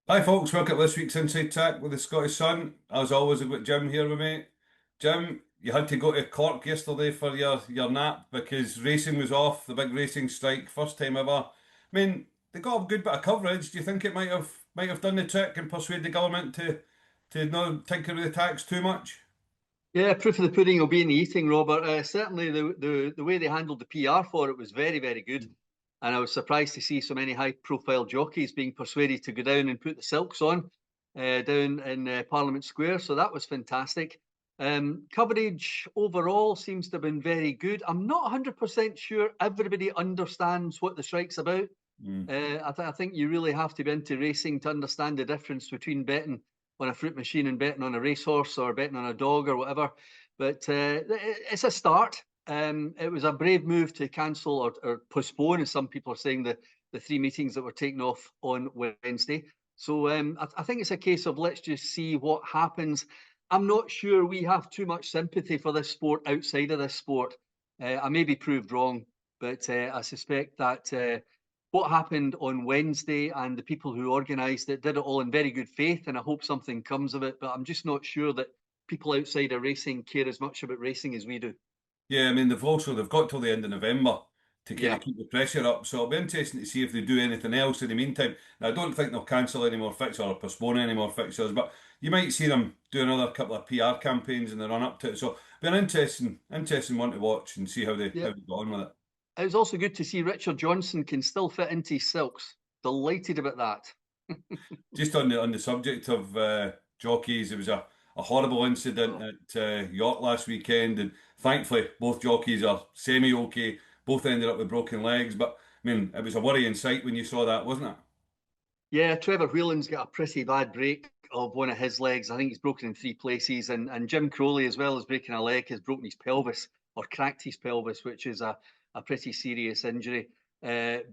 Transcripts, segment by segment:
Hi folks, welcome to this week's Inside Track with the Scottish Sun. As always, I've got Jim here with me. Jim, you had to go to Cork yesterday for your nap because racing was off, the big racing strike, first time ever. I mean, they got a good bit of coverage. Do you think it might have done the trick and persuade the government to not tinker with the tax too much? Yeah, proof of the pudding will be in the eating, Robert. Certainly, the way they handled the PR for it was very, very good, and I was surprised to see so many high-profile jockeys being persuaded to go down and put the silks on down in Parliament Square. So that was fantastic. Coverage overall seems to have been very good. I'm not 100% sure everybody understands what the strike's about. Mm. I think you really have to be into racing to understand the difference between betting on a fruit machine and betting on a racehorse or betting on a dog or whatever. But it's a start. It was a brave move to cancel or postpone, as some people are saying, the three meetings that were taken off on Wednesday. So I think it's a case of let's just see what happens. I'm not sure we have too much sympathy for this sport outside of this sport. I may be proved wrong, but I suspect that what happened on Wednesday and the people who organised it did it all in very good faith, and I hope something comes of it. But I'm just not sure that people outside of racing care as much about racing as we do. Yeah, I mean they've got till the end of November to kind Yeah, of keep the pressure up. So it'll be interesting to see if they do anything else in the meantime. Now, I don't think they'll cancel any more fixtures or postpone any more fixtures, but you might see them do another couple of PR campaigns in the run up to it. So it'll be an interesting one to watch and see yeah. how they go on with it. It was also good to see Richard Johnson can still fit into his silks. Delighted about that. Just on the subject of jockeys, there was a horrible incident at York last weekend, and thankfully both jockeys are semi okay. Both ended up with broken legs, but I mean it was a worrying sight when you saw that, wasn't it? Yeah, Trevor Whelan's got a pretty bad break of one of his legs. I think he's broken in three places, and Jim Crowley, as well as breaking a leg, has broken his pelvis or cracked his pelvis, which is a pretty serious injury.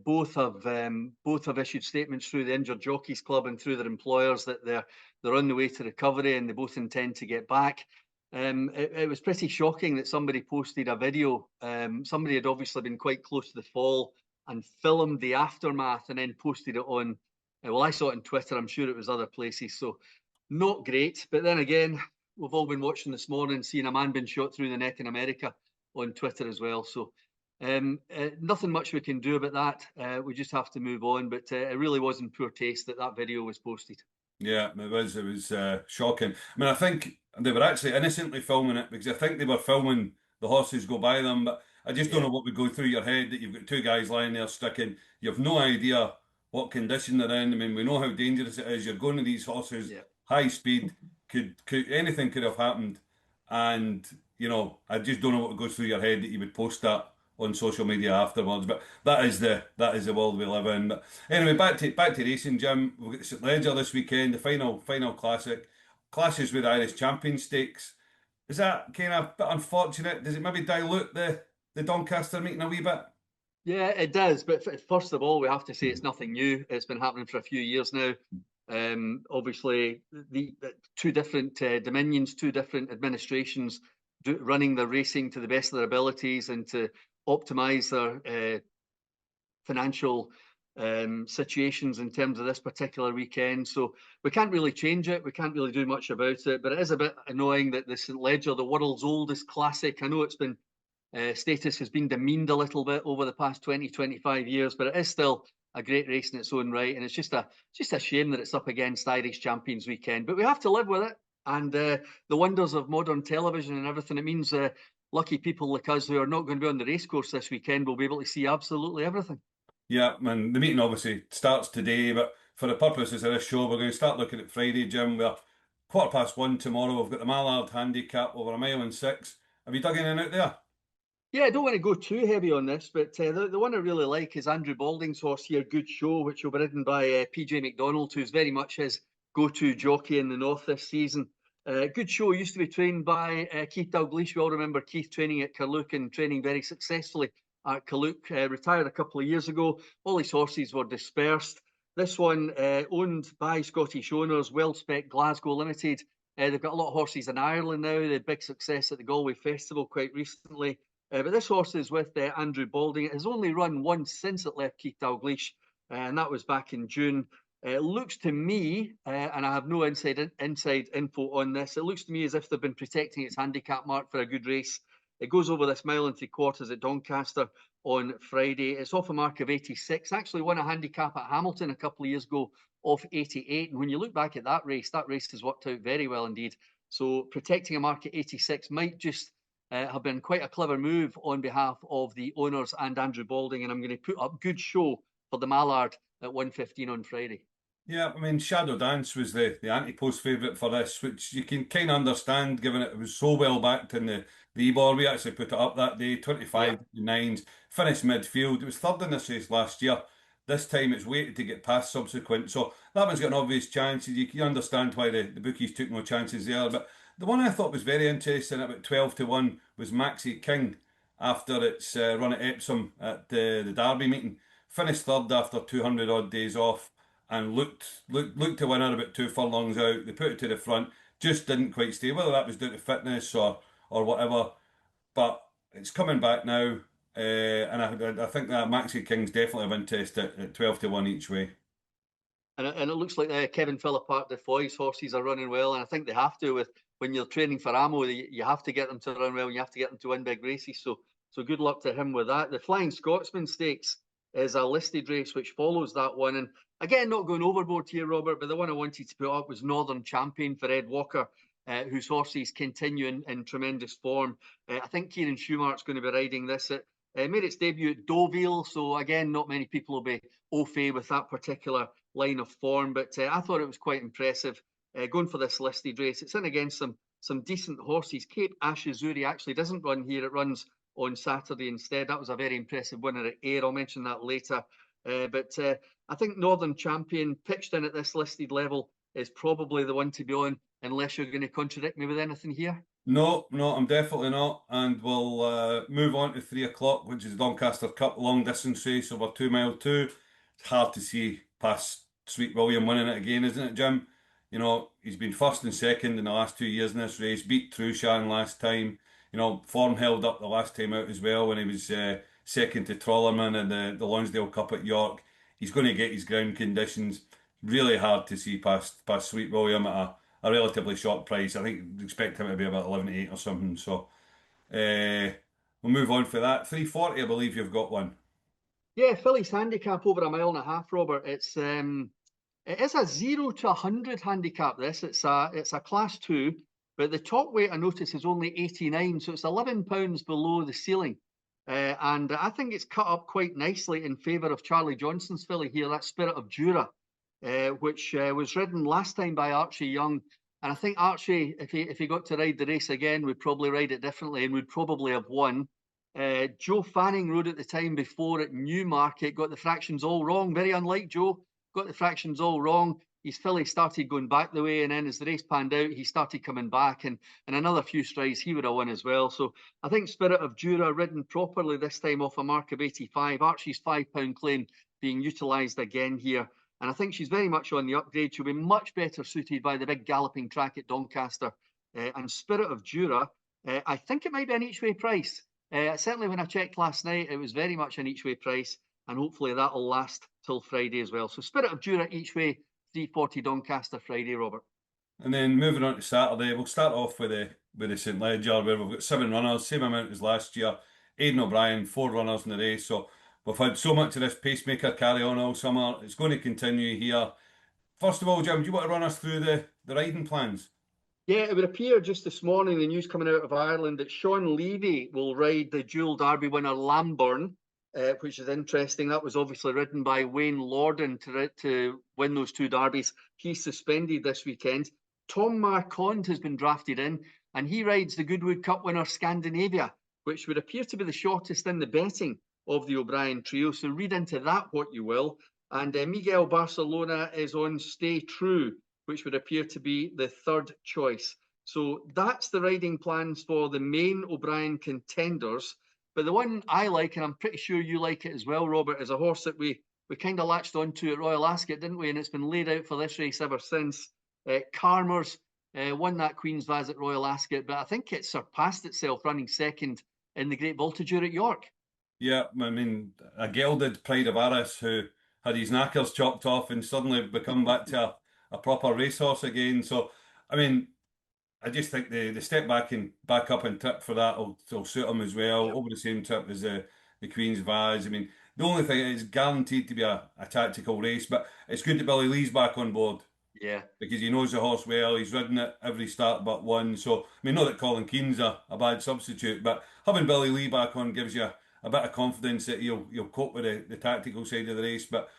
Both have issued statements through the Injured Jockeys Club and through their employers that they're on the way to recovery and they both intend to get back. It was pretty shocking that somebody posted a video. Somebody had obviously been quite close to the fall and filmed the aftermath and then posted it on well, I saw it on Twitter. I'm sure it was other places. So not great. But then again, we've all been watching this morning, seeing a man being shot through the neck in America on Twitter as well. So nothing much we can do about that. We just have to move on. But it really was in poor taste that that video was posted. Yeah, it was shocking. I mean, I think they were actually innocently filming it because I think they were filming the horses go by them, but I just don't Yeah. know what would go through your head that you've got two guys lying there sticking. You've no idea what condition they're in. I mean, we know how dangerous it is. You're going to these horses Yeah. high speed. Could anything could have happened, and I just don't know what goes through your head that you would post that on social media afterwards. But that is the world we live in. But anyway, back to racing, Jim. We've got St Leger this weekend, the final classic, clashes with the Irish Champion Stakes. Is that kind of a bit unfortunate? Does it maybe dilute the Doncaster meeting a wee bit? Yeah, it does. But first of all, we have to say it's nothing new. It's been happening for a few years now. Obviously, the two different dominions, two different administrations running their racing to the best of their abilities and to optimize their financial situations in terms of this particular weekend. So we can't really change it. We can't really do much about it. But it is a bit annoying that the St Leger, the world's oldest classic, I know it's been status has been demeaned a little bit over the past 20, 25 years, but it is still a great race in its own right. And it's just a shame that it's up against Irish Champions Weekend. But we have to live with it. And the wonders of modern television and everything, it means lucky people like us who are not going to be on the racecourse this weekend will be able to see absolutely everything. Yeah, man. The meeting obviously starts today, but for the purposes of this show, we're going to start looking at Friday, Jim. We're 1:15 tomorrow. We've got the Mallard Handicap over a mile and six. Have you dug in and out there? Yeah, I don't want to go too heavy on this, but the one I really like is Andrew Balding's horse here, Good Show, which will be ridden by PJ McDonald, who's very much his go-to jockey in the north this season. Good Show used to be trained by Keith Dalglish. We all remember Keith training at Carluke and training very successfully at Carluke. Retired a couple of years ago. All his horses were dispersed. This one, owned by Scottish owners, Well-Spec Glasgow Limited. They've got a lot of horses in Ireland now. They had big success at the Galway Festival quite recently. But this horse is with Andrew Balding. It has only run once since it left Keith Dalglish, and that was back in June. It looks to me, and I have no inside info on this, it looks to me as if they've been protecting its handicap mark for a good race. It goes over this 1.75 miles at Doncaster on Friday. It's off a mark of 86. Actually won a handicap at Hamilton a couple of years ago off 88. And when you look back at that race has worked out very well indeed. So protecting a mark at 86 might just have been quite a clever move on behalf of the owners and Andrew Balding. And I'm going to put up good show for the Mallard at 1:15 on Friday. Yeah, I mean, Shadow Dance was the anti-post favourite for this, which you can kind of understand given it was so well backed in the Ebor. We actually put it up that day, Yeah. 25-9s, finished midfield. It was third in this race last year. This time it's waited to get past subsequent. So that one's got an obvious chance. You can understand why the bookies took no chances there. But the one I thought was very interesting at about 12-1 was Maxi King after its run at Epsom at the Derby meeting. Finished third after 200 odd days off and looked to win her about 2 furlongs out. They put it to the front, just didn't quite stay. Whether that was down to fitness or whatever, but it's coming back now, and I think that Maxi King's definitely of interest at 12-1 each way. And it looks like Kevin Phillipart, the Foy's horses are running well, and I think they have to. With when you're training for Ammo, you have to get them to run well, and you have to get them to win big races. So good luck to him with that. The Flying Scotsman Stakes is a listed race which follows that one, and again, not going overboard here, Robert, but the one I wanted to put up was Northern Champion for Ed Walker, whose horses continue in tremendous form. I think Kieran Schumart's going to be riding this. It made its debut at Deauville, so again, not many people will be au fait with that particular line of form, but I thought it was quite impressive going for this listed race. It's in against some decent horses. Cape Ashizuri actually doesn't run here, it runs on Saturday instead. That was a very impressive winner at Ayr. I'll mention that later. But I think Northern Champion pitched in at this listed level is probably the one to be on, unless you're going to contradict me with anything here. No, no, I'm definitely not. And we'll move on to 3 o'clock, which is the Doncaster Cup long distance race over 2 mile two. It's hard to see past Sweet William winning it again, isn't it, Jim? You know, he's been first and second in the last 2 years in this race, beat Trushan last time. You know, form held up the last time out as well when he was second to Trollerman in the Lonsdale Cup at York. He's going to get his ground conditions. Really hard to see past Sweet William at a relatively short price. I think expect him to be about 11-8 or something. So we'll move on for that. 340, I believe you've got one. Yeah, Philly's handicap over 1.5 miles, Robert. It is a 0 to 100 handicap. It's a class 2, but the top weight I notice is only 89, so it's £11 below the ceiling. And I think it's cut up quite nicely in favour of Charlie Johnson's filly here, that Spirit of Jura, which was ridden last time by Archie Young. And I think Archie, if he got to ride the race again, would probably ride it differently and would probably have won. Joe Fanning rode at the time before at Newmarket, got the fractions all wrong. Very unlike Joe, got the fractions all wrong. His filly started going back the way, and then as the race panned out, he started coming back, and another few strides he would have won as well. So I think Spirit of Jura ridden properly this time off a mark of 85. Archie's £5 claim being utilised again here. And I think she's very much on the upgrade. She'll be much better suited by the big galloping track at Doncaster. And Spirit of Jura, I think it might be an each way price. Certainly when I checked last night, it was very much an each way price. And hopefully that'll last till Friday as well. So Spirit of Jura each way, 340 Doncaster Friday, Robert. And then moving on to Saturday, we'll start off with the St Leger, where we've got 7 runners, same amount as last year. Aiden O'Brien, 4 runners in the race. So we've had so much of this pacemaker carry on all summer. It's going to continue here. First of all, Jim, do you want to run us through the riding plans? Yeah, it would appear just this morning, the news coming out of Ireland, that Sean Levy will ride the dual Derby winner Lambourn, which is interesting. That was obviously ridden by Wayne Lorden to win those 2 derbies. He's suspended this weekend. Tom Marquand has been drafted in, and he rides the Goodwood Cup winner Scandinavia, which would appear to be the shortest in the betting of the O'Brien trio. So read into that what you will. And Miguel Barcelona is on Stay True, which would appear to be the 3rd choice. So that's the riding plans for the main O'Brien contenders. But the one I like, and I'm pretty sure you like it as well, Robert, is a horse that we kind of latched onto at Royal Ascot, didn't we? And it's been laid out for this race ever since. Carmer's won that Queen's Vase at Royal Ascot, but I think it surpassed itself running second in the Great Voltigeur at York. Yeah, I mean, a gelded Pride of Aris, who had his knackers chopped off and suddenly become back to a proper racehorse again. So, I mean, I just think the step back and back up and tip for that will suit him as well. Yep. Over the same tip as the Queen's Vase. I mean, the only thing is guaranteed to be a tactical race, but it's good that Billy Lee's back on board Yeah. because he knows the horse well. He's ridden it every start but one. So, I mean, not that Colin Keane's a bad substitute, but having Billy Lee back on gives you a bit of confidence that he'll cope with the tactical side of the race. But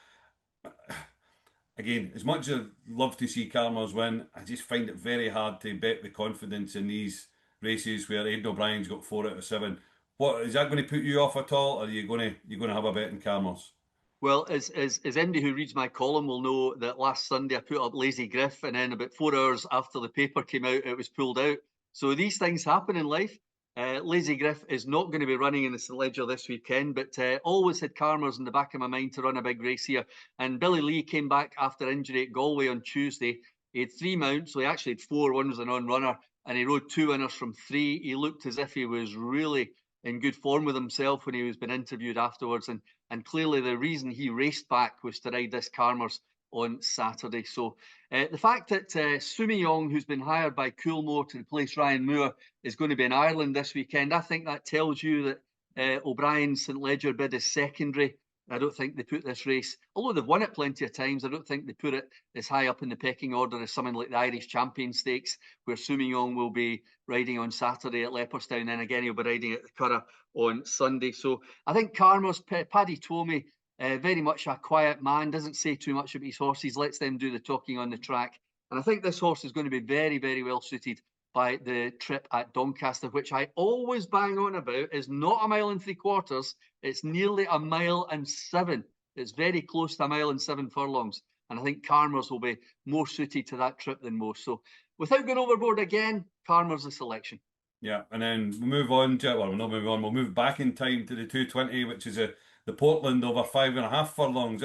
again, as much as I'd love to see Carmers win, I just find it very hard to bet the confidence in these races where Aiden O'Brien's got 4 out of 7. What is that going to put you off at all? Or are you going to have a bet in Carmers? Well, as anybody who reads my column will know that last Sunday I put up Lazy Griff, and then about 4 hours after the paper came out, it was pulled out. So these things happen in life. Lazy Griff is not going to be running in the St Leger this weekend, but always had Carmers in the back of my mind to run a big race here. And Billy Lee came back after injury at Galway on Tuesday. He had 3 mounts, so he actually had 4. One was a non-runner, and he rode 2 winners from 3. He looked as if he was really in good form with himself when he was being interviewed afterwards. And clearly the reason he raced back was to ride this Carmers on Saturday. So the fact that Sumi Young, who's been hired by Coolmore to replace Ryan Moore, is going to be in Ireland this weekend, I think that tells you that O'Brien's St Leger bid is secondary. I don't think they put this race, although they've won it plenty of times, I don't think they put it as high up in the pecking order as something like the Irish Champion Stakes, where Sumi Young will be riding on Saturday at Leopardstown, then again he'll be riding at the Curragh on Sunday. So I think Carmers, Paddy Twomey, very much a quiet man, doesn't say too much about his horses, lets them do the talking on the track. And I think this horse is going to be very, very well suited by the trip at Doncaster, which I always bang on about is not 1.75 miles. It's nearly 1.7 miles. It's very close to 1.7 furlongs. And I think Carmers will be more suited to that trip than most. So without going overboard again, Carmers the selection. Yeah, and then we'll move on to, well, we'll not move on, we'll move back in time to the 220, which is the Portland over 5.5 furlongs.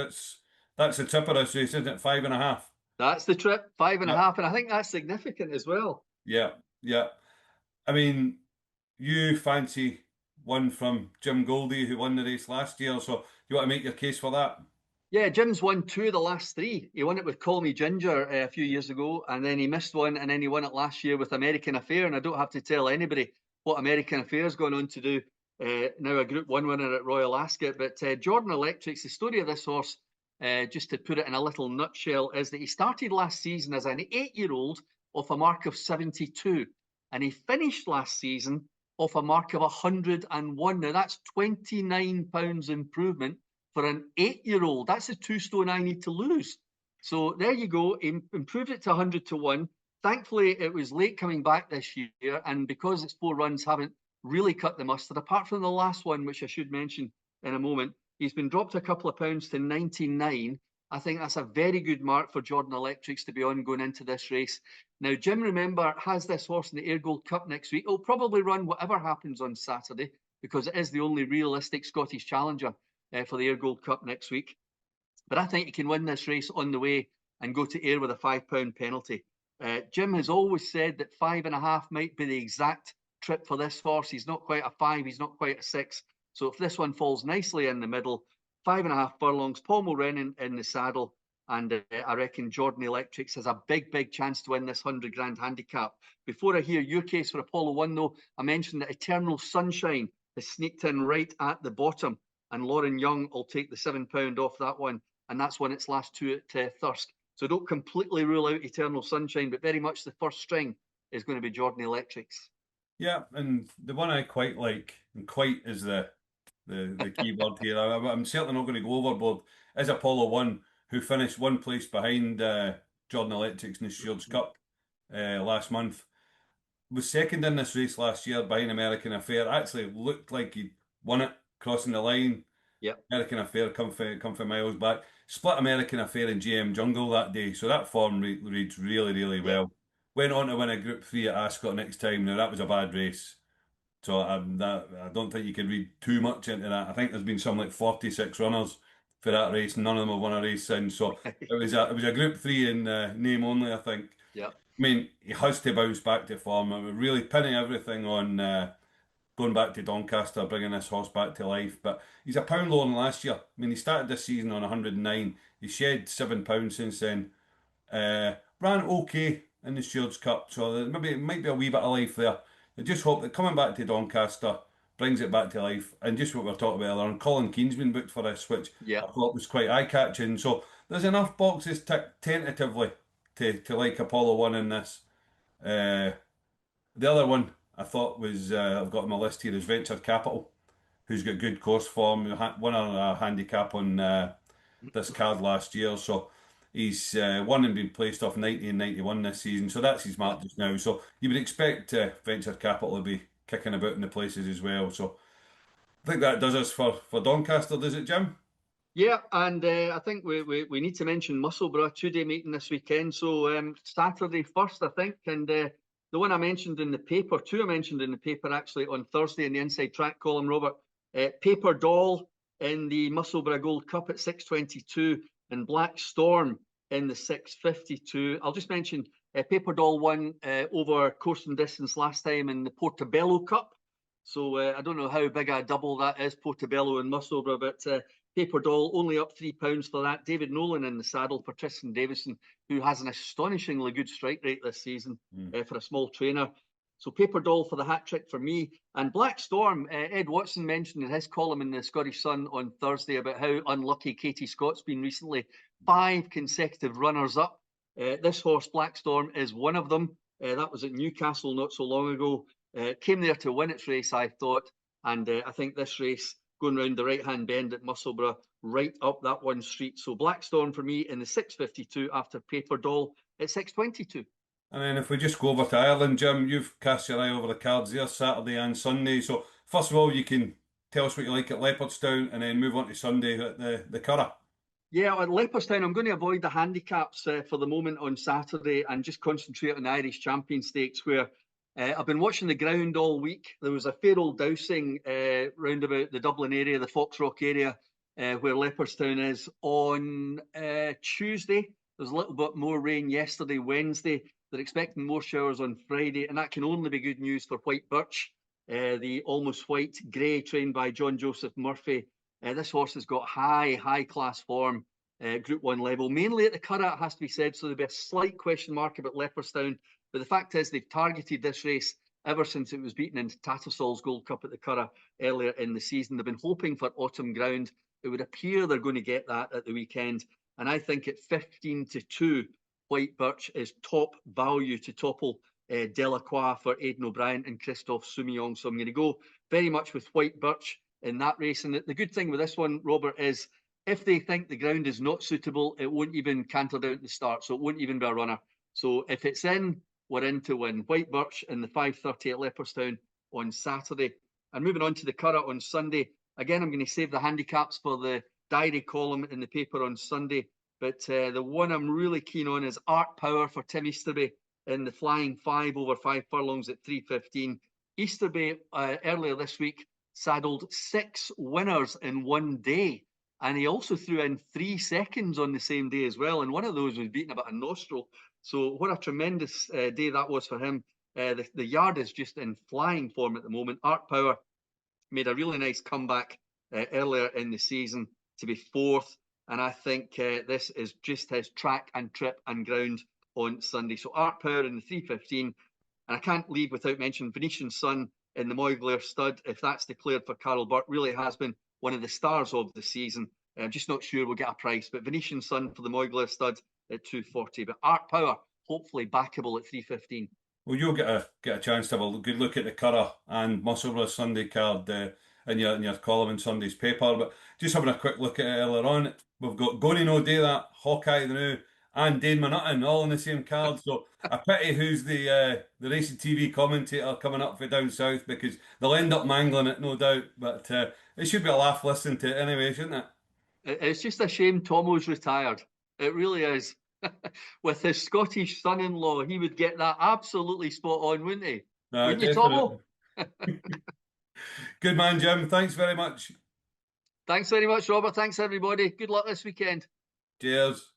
That's the tip of this race, isn't it? 5.5. That's the trip, five and a Yeah, half. And I think that's significant as well. yeah, yeah. I mean, you fancy one from Jim Goldie who won the race last year, so you want to make your case for that? Yeah, Jim's won 2 of the last 3. He won it with Call Me Ginger a few years ago, and then he missed one, and then he won it last year with American Affair. And I don't have to tell anybody what American Affair is going on to do. Now a Group 1 winner at Royal Ascot. But Jordan Electric's, the story of this horse, just to put it in a little nutshell, is that he started last season as an 8-year-old off a mark of 72, and he finished last season off a mark of 101. Now that's £29 improvement for an 8-year-old. That's a 2 stone I need to lose. So there you go. He improved it to 100-1. Thankfully, it was late coming back this year, and because its 4 runs haven't really cut the mustard, apart from the last one, which I should mention in a moment, he's been dropped a couple of pounds to 99. I think that's a very good mark for Jordan Electrics to be on going into this race. Now, Jim, remember, has this horse in the Air Gold Cup next week. He'll probably run whatever happens on Saturday because it is the only realistic Scottish challenger for the Air Gold Cup next week. But I think he can win this race on the way and go to Ayr with a £5 penalty. Jim has always said that 5.5 might be the exact trip for this horse. He's not quite a 5, he's not quite a 6. So if this one falls nicely in the middle, 5.5 furlongs, Paul Mulrennan in the saddle, and I reckon Jordan Electrics has a big, big chance to win this 100 grand handicap. Before I hear your case for Apollo 1, though, I mentioned that Eternal Sunshine has sneaked in right at the bottom, and Lauren Young will take the £7 off that one, and that's won its last 2 at Thirsk. So don't completely rule out Eternal Sunshine, but very much the first string is going to be Jordan Electrics. Yeah, and the one I quite like, and quite is the key word here. I'm certainly not going to go overboard. Is Apollo 1, who finished 1 place behind Jordan Electrics in the Stewards Cup last month. Was second in this race last year behind American Affair. Actually looked like he won it crossing the line. Yep. American Affair come for miles back. Split American Affair in GM Jungle that day, so that form reads really, really well. Went on to win a Group 3 at Ascot next time. Now that was a bad race. So I don't think you can read too much into that. I think there's been something like 46 runners for that race. None of them have won a race since. So it was a Group 3 in name only, I think. Yeah. I mean, he has to bounce back to form. I mean, really pinning everything on going back to Doncaster, bringing this horse back to life. But he's a pound lower than last year. I mean, he started this season on 109. He shed £7 since then. Ran okay in the Shields Cup, so maybe it might be a wee bit of life there. I just hope that coming back to Doncaster brings it back to life. And just what we were talking about earlier, and Colin Keane's been booked for this, which Yeah. I thought was quite eye-catching. So there's enough boxes ticked tentatively to like Apollo 1 in this. Uh, the other one I thought was, I've got on my list here, is Venture Capital, who's got good course form, won a handicap on this card last year. So he's won and been placed off 90 and 91 this season. So that's his mark just now. So you would expect Venture Capital to be kicking about in the places as well. So I think that does us for Doncaster, does it, Jim? Yeah, and I think we need to mention Musselburgh, two-day meeting this weekend. So Saturday first, I think, and the one I mentioned in the paper, two I mentioned in the paper actually on Thursday in the Inside Track column, Robert. Paper Doll in the Musselburgh Gold Cup at 6:22 and Black Storm in the 6:52. I'll just mention Paper Doll won over course and distance last time in the Portobello Cup. So I don't know how big a double that is, Portobello and Musselburgh, but Paper Doll only up £3 for that. David Nolan in the saddle for Tristan Davison, who has an astonishingly good strike rate this season for a small trainer. So Paper Doll for the hat trick for me. And Black Storm, Ed Watson mentioned in his column in the Scottish Sun on Thursday about how unlucky Katie Scott's been recently. 5 consecutive runners up. This horse, Black Storm, is one of them. That was at Newcastle not so long ago. Came there to win its race, I thought. And I think this race, going round the right-hand bend at Musselburgh, right up that one street. So Black Storm for me in the 6:52 after Paper Doll at 6:22. And then if we just go over to Ireland, Jim, you've cast your eye over the cards there Saturday and Sunday. So first of all, you can tell us what you like at Leopardstown, and then move on to Sunday at the Curragh. Yeah, at Leopardstown, I'm going to avoid the handicaps for the moment on Saturday and just concentrate on the Irish Champion Stakes, where I've been watching the ground all week. There was a fair old dousing round about the Dublin area, the Foxrock area, where Leopardstown is on Tuesday. There's a little bit more rain yesterday, Wednesday. They're expecting more showers on Friday, and that can only be good news for White Birch, the almost white grey trained by John Joseph Murphy. This horse has got high class form, Group 1 level, mainly at the Curragh, it has to be said. So there'll be a slight question mark about Leopardstown. But the fact is, they've targeted this race ever since it was beaten in Tattersalls Gold Cup at the Curragh earlier in the season. They've been hoping for autumn ground. It would appear they're going to get that at the weekend. And I think at 15-2, White Birch is top value to topple Delacroix for Aiden O'Brien and Christophe Soumillon. So I'm going to go very much with White Birch in that race. And the good thing with this one, Robert, is if they think the ground is not suitable, it won't even canter down to the start. So it won't even be a runner. So if it's in, we're in to win. White Birch in the 5:30 at Leopardstown on Saturday. And moving on to the Curragh on Sunday. Again, I'm going to save the handicaps for the diary column in the paper on Sunday. But the one I'm really keen on is Art Power for Tim Easterby in the Flying 5 over 5 furlongs at 3:15. Easterby earlier this week saddled 6 winners in one day. And he also threw in 3 seconds on the same day as well. And one of those was beaten about a nostril. So what a tremendous day that was for him. The yard is just in flying form at the moment. Art Power made a really nice comeback earlier in the season to be 4th. And I think this is just his track and trip and ground on Sunday. So Art Power in the 3:15. And I can't leave without mentioning Venetian Sun in the Moyglare stud. If that's declared for Carol Burt, really has been one of the stars of the season. I'm just not sure we'll get a price. But Venetian Sun for the Moyglare stud at 2:40. But Art Power, hopefully backable at 3:15. Well, you'll get a chance to have a good look at the Curragh and Musselburgh Sunday card in your column in Sunday's paper. But just having a quick look at it earlier on, we've got Goni No Day, that Hawkeye the New, and Dane Manutton all in the same card. So a pity who's the racing TV commentator coming up for down south, because they'll end up mangling it, no doubt. But it should be a laugh listening to it anyway, shouldn't it? It's just a shame Tomo's retired. It really is. With his Scottish son-in-law, he would get that absolutely spot on, wouldn't he? Wouldn't you, Tomo? Good man, Jim. Thanks very much. Thanks very much, Robert. Thanks, everybody. Good luck this weekend. Cheers.